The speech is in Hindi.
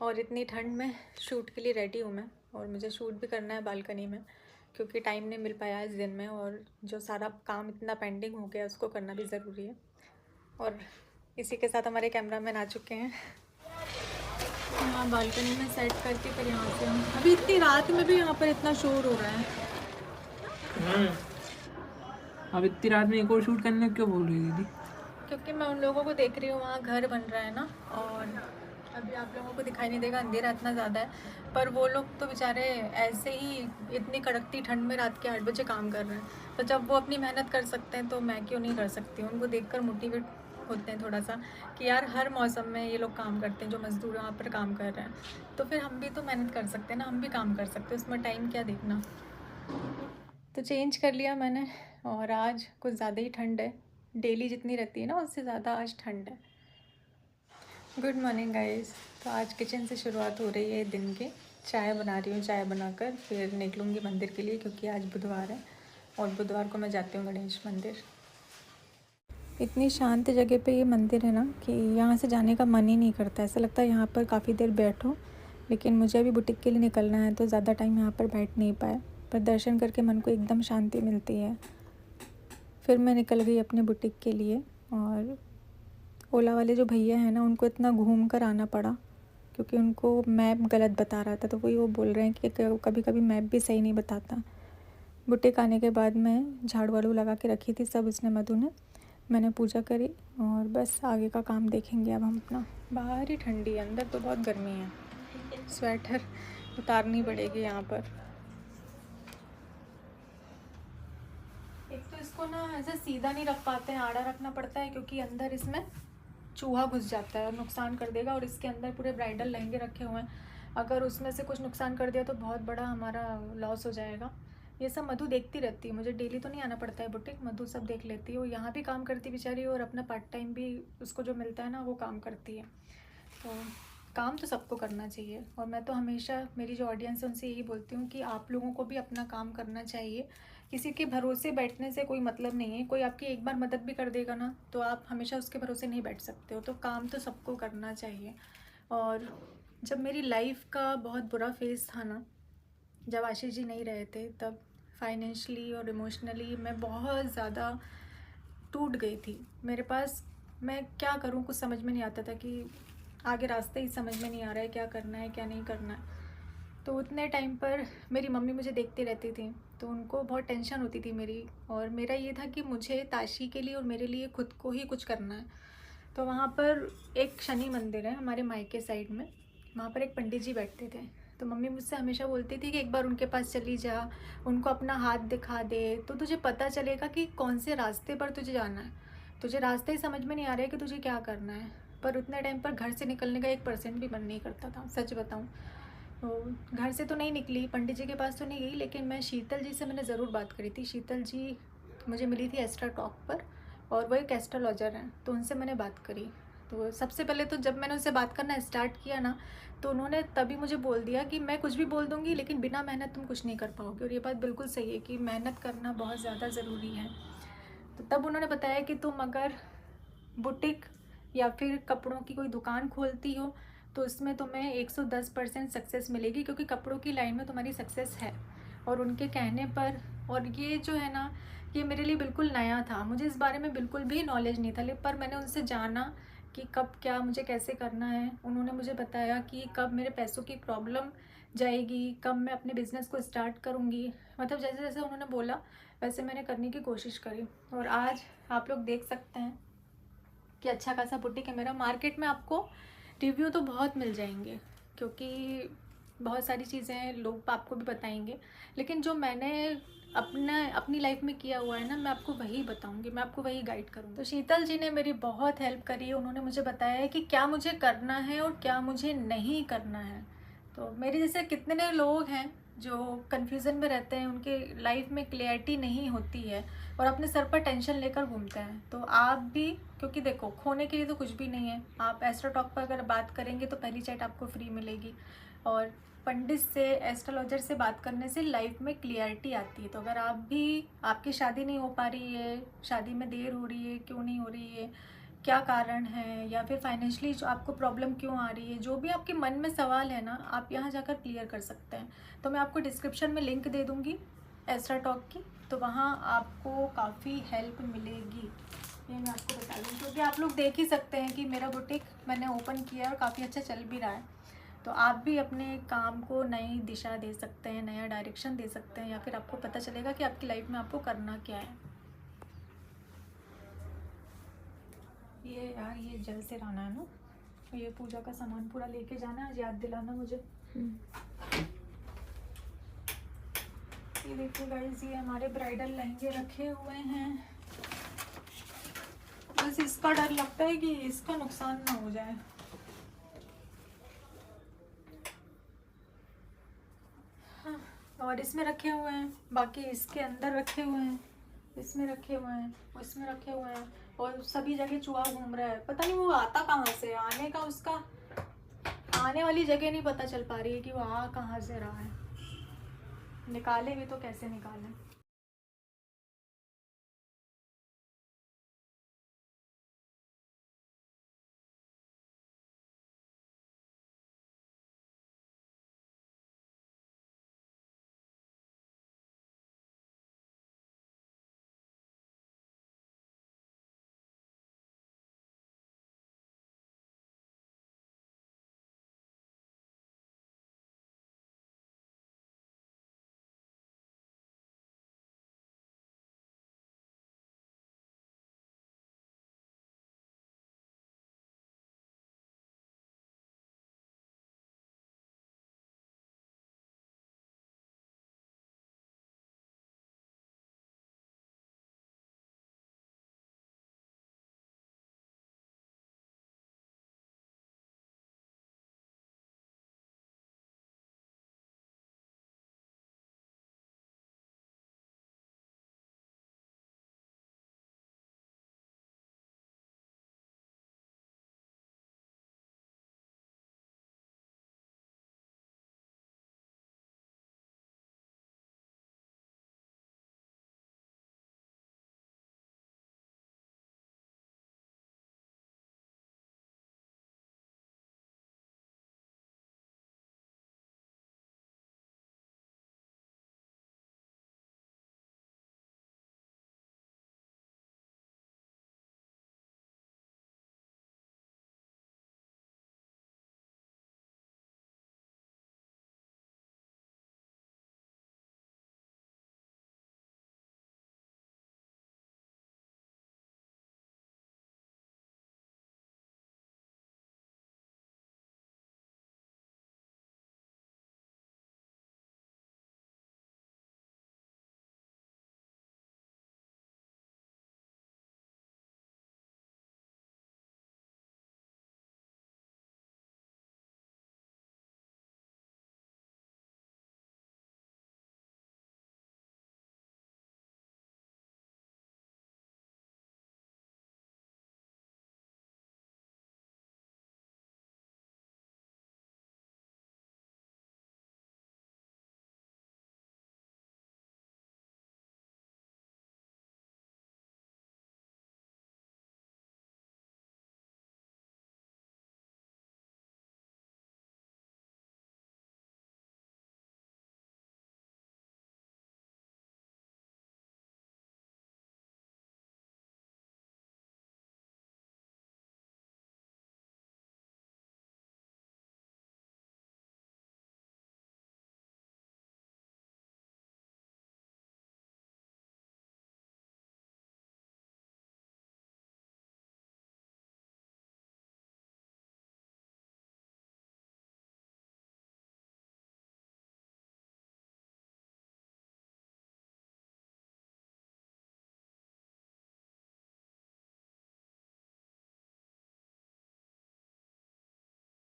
और इतनी ठंड में शूट के लिए रेडी हूँ मैं। और मुझे शूट भी करना है बालकनी में, क्योंकि टाइम नहीं मिल पाया इस दिन में, और जो सारा काम इतना पेंडिंग हो गया उसको करना भी ज़रूरी है। और इसी के साथ हमारे कैमरामैन आ चुके हैं। यहाँ बालकनी में सेट करके फिर यहाँ से हम अभी इतनी रात में भी यहाँ पर इतना शोर हो रहा है। अब इतनी रात में एक और शूट करने क्यों बोल रही दीदी? क्योंकि मैं उन लोगों को देख रही हूँ, वहाँ घर बन रहा है ना, और अभी आप लोगों को दिखाई नहीं देगा, अंधेरा इतना ज़्यादा है, पर वो लोग तो बेचारे ऐसे ही इतनी कड़कती ठंड में रात के 8 बजे काम कर रहे हैं। तो जब वो अपनी मेहनत कर सकते हैं तो मैं क्यों नहीं कर सकती? उनको देखकर मोटिवेट होते हैं थोड़ा सा कि यार हर मौसम में ये लोग काम करते हैं, जो मज़दूर वहाँ पर काम कर रहे हैं, तो फिर हम भी तो मेहनत कर सकते हैं ना, हम भी काम कर सकते हैं, उसमें टाइम क्या देखना। तो चेंज कर लिया मैंने, और आज कुछ ज़्यादा ही ठंड है। डेली जितनी रहती है ना उससे ज़्यादा आज ठंड है। Good morning guys. तो आज किचन से शुरुआत हो रही है दिन के। चाय बना रही हूँ, चाय बनाकर फिर निकलूँगी मंदिर के लिए, क्योंकि आज बुधवार है और बुधवार को मैं जाती हूँ गणेश मंदिर। इतनी शांत जगह पे ये मंदिर है ना कि यहाँ से जाने का मन ही नहीं करता। ऐसा लगता है यहाँ पर काफ़ी देर बैठो, लेकिन मुझे अभी बुटीक के लिए निकलना है तो ज़्यादा टाइम यहाँ पर बैठ नहीं पाए, पर दर्शन करके मन को एकदम शांति मिलती है। फिर मैं निकल गई अपने बुटीक के लिए, और ओला वाले जो भैया हैं ना उनको इतना घूम कर आना पड़ा, क्योंकि उनको मैप गलत बता रहा था। तो वही वो बोल रहे हैं कि कभी कभी मैप भी सही नहीं बताता। बुटीक आने के बाद मैं झाड़ू वाड़ू लगा के रखी थी सब, उसने मधु ने, मैंने पूजा करी और बस आगे का काम देखेंगे अब हम अपना। बाहर ही ठंडी है, अंदर तो बहुत गर्मी है, स्वेटर उतारनी पड़ेगी यहाँ पर। एक तो इसको ना ऐसे सीधा नहीं रख पाते हैं, आड़ा रखना पड़ता है, क्योंकि अंदर इसमें चूहा घुस जाता है और नुकसान कर देगा। और इसके अंदर पूरे ब्राइडल लहंगे रखे हुए हैं, अगर उसमें से कुछ नुकसान कर दिया तो बहुत बड़ा हमारा लॉस हो जाएगा। ये सब मधु देखती रहती है, मुझे डेली तो नहीं आना पड़ता है बुटीक, मधु सब देख लेती है। वो यहाँ भी काम करती बेचारी, और अपना पार्ट टाइम भी उसको जो मिलता है ना वो काम करती है। तो काम तो सबको करना चाहिए, और मैं तो हमेशा मेरी जो ऑडियंस है उनसे यही बोलती हूँ कि आप लोगों को भी अपना काम करना चाहिए। किसी के भरोसे बैठने से कोई मतलब नहीं है। कोई आपकी एक बार मदद भी कर देगा ना तो आप हमेशा उसके भरोसे नहीं बैठ सकते हो। तो काम तो सबको करना चाहिए। और जब मेरी लाइफ का बहुत बुरा फेज़ था ना, जब आशीष जी नहीं रहे थे, तब फाइनेंशियली और इमोशनली मैं बहुत ज़्यादा टूट गई थी। मेरे पास मैं क्या करूं कुछ समझ में नहीं आता था, कि आगे रास्ते ही समझ में नहीं आ रहा है, क्या करना है क्या नहीं करना है। तो उतने टाइम पर मेरी मम्मी मुझे देखती रहती थी, तो उनको बहुत टेंशन होती थी मेरी, और मेरा ये था कि मुझे ताशी के लिए और मेरे लिए खुद को ही कुछ करना है। तो वहाँ पर एक शनि मंदिर है हमारे मायके साइड में, वहाँ पर एक पंडित जी बैठते थे। तो मम्मी मुझसे हमेशा बोलती थी कि एक बार उनके पास चली जा, उनको अपना हाथ दिखा दे, तो तुझे पता चलेगा कि कौन से रास्ते पर तुझे जाना है। तुझे रास्ते ही समझ में नहीं आ रहे कि तुझे क्या करना है। पर उतने टाइम पर घर से निकलने का 1% भी मन नहीं करता था, सच बताऊँ। तो घर से तो नहीं निकली, पंडित जी के पास तो नहीं गई, लेकिन मैं शीतल जी से मैंने ज़रूर बात करी थी। शीतल जी मुझे मिली थी एस्ट्रा टॉक पर, और वो एक एस्ट्रोलॉजर हैं, तो उनसे मैंने बात करी। तो सबसे पहले तो जब मैंने उनसे बात करना स्टार्ट किया ना, तो उन्होंने तभी मुझे बोल दिया कि मैं कुछ भी बोल दूँगी, लेकिन बिना मेहनत तुम कुछ नहीं कर पाओगे। और ये बात बिल्कुल सही है कि मेहनत करना बहुत ज़्यादा ज़रूरी है। तो तब उन्होंने बताया कि तुम अगर बुटीक या फिर कपड़ों की कोई दुकान खोलती हो तो इसमें तुम्हें 110% सक्सेस मिलेगी, क्योंकि कपड़ों की लाइन में तुम्हारी सक्सेस है। और उनके कहने पर, और ये जो है ना, ये मेरे लिए बिल्कुल नया था, मुझे इस बारे में बिल्कुल भी नॉलेज नहीं था, लेकिन पर मैंने उनसे जाना कि कब क्या मुझे कैसे करना है। उन्होंने मुझे बताया कि कब मेरे पैसों की प्रॉब्लम जाएगी, कब मैं अपने बिज़नेस को स्टार्ट करूँगी। मतलब जैसे जैसे उन्होंने बोला वैसे मैंने करने की कोशिश करी, और आज आप लोग देख सकते हैं कि अच्छा खासा बुटीक है मेरा। मार्केट में आपको रिव्यू तो बहुत मिल जाएंगे, क्योंकि बहुत सारी चीज़ें लोग आपको भी बताएंगे, लेकिन जो मैंने अपनी लाइफ में किया हुआ है ना, मैं आपको वही बताऊंगी, मैं आपको वही गाइड करूँगी। तो शीतल जी ने मेरी बहुत हेल्प करी है। उन्होंने मुझे बताया है कि क्या मुझे करना है और क्या मुझे नहीं करना है। तो मेरे जैसे कितने लोग हैं जो कन्फ्यूज़न में रहते हैं, उनके लाइफ में क्लियरिटी नहीं होती है और अपने सर पर टेंशन लेकर घूमते हैं। तो आप भी, क्योंकि देखो खोने के लिए तो कुछ भी नहीं है। आप एस्ट्रो टॉक पर अगर बात करेंगे तो पहली चैट आपको फ्री मिलेगी, और पंडित से, एस्ट्रोलॉजर से बात करने से लाइफ में क्लियरिटी आती है। तो अगर आप भी, आपकी शादी नहीं हो पा रही है, शादी में देर हो रही है, क्यों नहीं हो रही है, क्या कारण है, या फिर फाइनेंशियली जो आपको प्रॉब्लम क्यों आ रही है, जो भी आपके मन में सवाल है ना, आप यहाँ जाकर क्लियर कर सकते हैं। तो मैं आपको डिस्क्रिप्शन में लिंक दे दूँगी एस्ट्रा टॉक की, तो वहाँ आपको काफ़ी हेल्प मिलेगी। ये मैं आपको बता दूँ, क्योंकि आप लोग देख ही सकते हैं कि मेरा बुटीक मैंने ओपन किया और काफ़ी अच्छा चल भी रहा है। तो आप भी अपने काम को नई दिशा दे सकते हैं, नया डायरेक्शन दे सकते हैं, या फिर आपको पता चलेगा कि आपकी लाइफ में आपको करना क्या है। ये यार ये जल से लाना है ना, ये पूजा का सामान पूरा लेके जाना है, आज याद दिलाना मुझे। ये देखिए गाइस, ये हमारे ब्राइडल लहंगे रखे हुए हैं। बस इसका डर लगता है कि इसका नुकसान ना हो जाए। हाँ, और इसमें रखे हुए हैं, बाकी इसके अंदर रखे हुए हैं, इसमें रखे हुए हैं, उसमें रखे हुए हैं, और सभी जगह चूहा घूम रहा है। पता नहीं वो आता कहाँ से, आने का उसका आने वाली जगह नहीं पता चल पा रही है कि वो आ कहाँ से रहा है। निकाले भी तो कैसे निकालें।